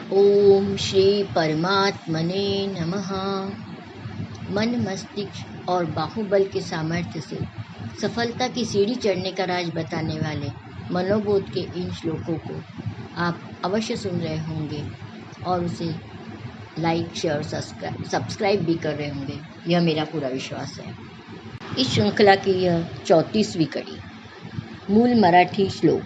ओम श्री परमात्मने नमः। मन, मस्तिष्क और बाहुबल के सामर्थ्य से सफलता की सीढ़ी चढ़ने का राज बताने वाले मनोबोध के इन श्लोकों को आप अवश्य सुन रहे होंगे और उसे लाइक, शेयर और सब्सक्राइब भी कर रहे होंगे, यह मेरा पूरा विश्वास है। इस श्रृंखला की यह 34वीं कड़ी। मूल मराठी श्लोक।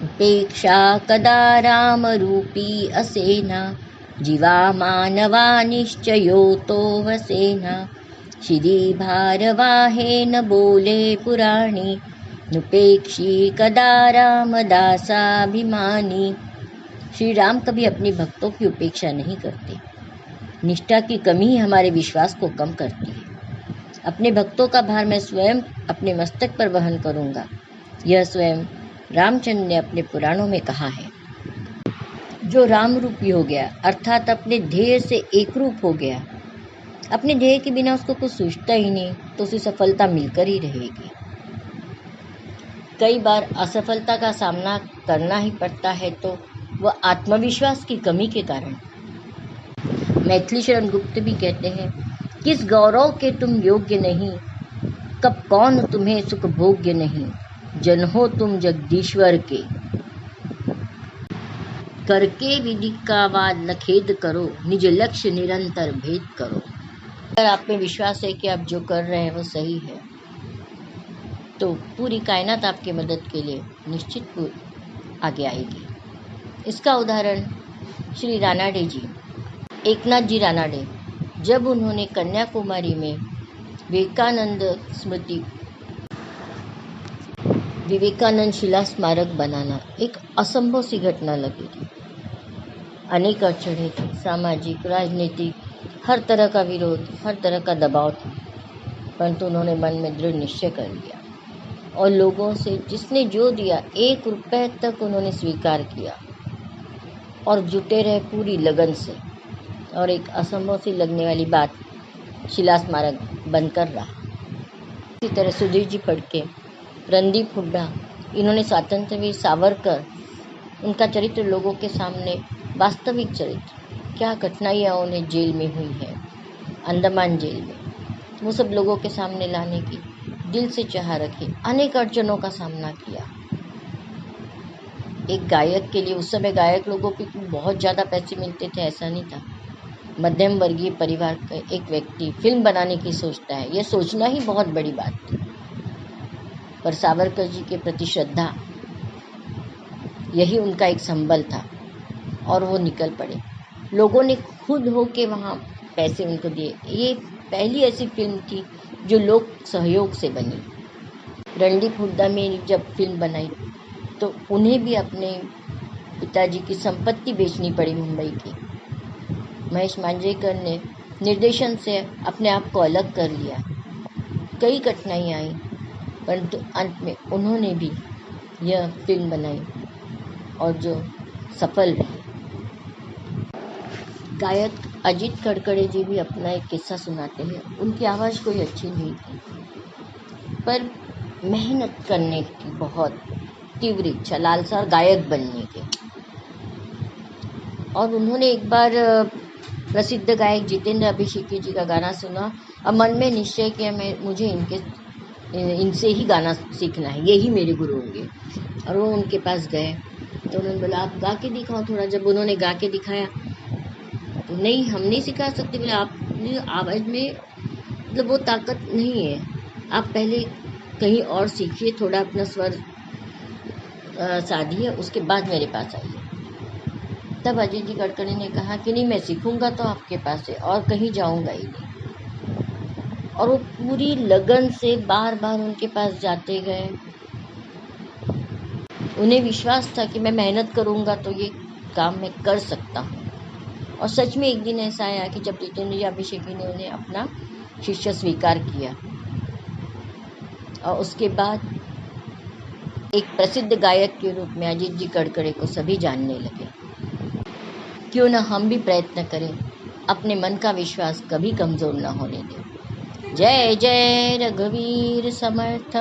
उपेक्षा कदा रामरूपी असेना, जीवा मानवा निश्चयो तो वसेना। शिरी भारवाहेन बोले पुराणी, नुपेक्षी कदा रामदासाभिमानी। श्री राम कभी अपने भक्तों की उपेक्षा नहीं करते। निष्ठा की कमी ही हमारे विश्वास को कम करती है। अपने भक्तों का भार मैं स्वयं अपने मस्तक पर वहन करूंगा, यह स्वयं रामचंद्र ने अपने पुराणों में कहा है। जो राम रूपी हो गया अर्थात अपने ध्येय से एक रूप हो गया, अपने ध्येय के बिना उसको कुछ सोचता ही नहीं, तो उसे सफलता मिलकर ही रहेगी। कई बार असफलता का सामना करना ही पड़ता है, तो वह आत्मविश्वास की कमी के कारण। मैथिली शरण गुप्त भी कहते हैं, किस गौरव के तुम योग्य नहीं, कब कौन तुम्हें सुख भोग्य नहीं। जन हो तुम जगदीश्वर के, करके विधि का वाद न खेद करो। निज लक्ष्य निरंतर भेद करो। अगर आप में विश्वास है कि आप जो कर रहे हैं वो सही है, तो पूरी कायनात आपकी मदद के लिए निश्चित आगे आएगी। इसका उदाहरण श्री रानाडे जी, एकनाथ जी रानाडे, जब उन्होंने कन्याकुमारी में विवेकानंद शिला स्मारक बनाना एक असंभव सी घटना लगी थी। अनेक अड़चने थी, सामाजिक, राजनीतिक, हर तरह का विरोध, हर तरह का दबाव था, परंतु उन्होंने मन में दृढ़ निश्चय कर लिया और लोगों से जिसने जो दिया 1 रुपए तक उन्होंने स्वीकार किया और जुटे रहे पूरी लगन से। और एक असंभव सी लगने वाली बात, शिला स्मारक बनकर रहा। इसी तरह सुधीर जी फड़के, रणदीप हुड्डा, इन्होंने स्वातंत्रवीर सावरकर, उनका चरित्र लोगों के सामने, वास्तविक चरित्र, क्या कठिनाइयाँ उन्हें जेल में हुई है, अंडमान जेल में, वो सब लोगों के सामने लाने की दिल से चाह रखी। अनेक अड़चनों का सामना किया। एक गायक के लिए उस समय गायक लोगों को बहुत ज़्यादा पैसे मिलते थे, ऐसा नहीं था। मध्यम वर्गीय परिवार का एक व्यक्ति फिल्म बनाने की सोचता है, यह सोचना ही बहुत बड़ी बात थी। पर सावरकर जी के प्रति श्रद्धा, यही उनका एक संबल था और वो निकल पड़े। लोगों ने खुद होके वहाँ पैसे उनको दिए। ये पहली ऐसी फिल्म थी जो लोक सहयोग से बनी। रणदीप हुड्डा में जब फिल्म बनाई तो उन्हें भी अपने पिताजी की संपत्ति बेचनी पड़ी मुंबई की। महेश मांजरेकर ने निर्देशन से अपने आप को अलग कर लिया। कई कठिनाइयाँ आई, परंतु अंत में उन्होंने भी यह फिल्म बनाई और जो सफल रही। गायक अजीत खड़खड़े जी भी अपना एक किस्सा सुनाते हैं। उनकी आवाज़ कोई अच्छी नहीं थी, पर मेहनत करने की बहुत तीव्र इच्छा, लालसा और गायक बनने की। और उन्होंने एक बार प्रसिद्ध गायक जितेंद्र अभिषेकी जी का गाना सुना और मन में निश्चय किया, मुझे इनसे ही गाना सीखना है, यही मेरे गुरु होंगे। और वो उनके पास गए तो उन्होंने बोला, आप गा के दिखाओ थोड़ा। जब उन्होंने गा के दिखाया तो नहीं, हम नहीं सिखा सकते। बोले, आपने आवाज़ में मतलब वो ताकत नहीं है, आप पहले कहीं और सीखिए, थोड़ा अपना स्वर साधिए, उसके बाद मेरे पास आइए। तब अजीत जी खड़खड़े ने कहा कि नहीं, मैं सीखूंगा तो आपके पास से, और कहीं जाऊंगा ही नहीं। और वो पूरी लगन से बार बार उनके पास जाते गए। उन्हें विश्वास था कि मैं मेहनत करूंगा तो ये काम मैं कर सकता हूँ। और सच में एक दिन ऐसा आया कि जब जितेंद्र जी अभिषेकी ने उन्हें अपना शिष्य स्वीकार किया और उसके बाद एक प्रसिद्ध गायक के रूप में अजीत जी खड़खड़े को सभी जानने लगे। क्यों न हम भी प्रयत्न करें, अपने मन का विश्वास कभी कमज़ोर न होने दें। जय जय रघुवीर समर्थ।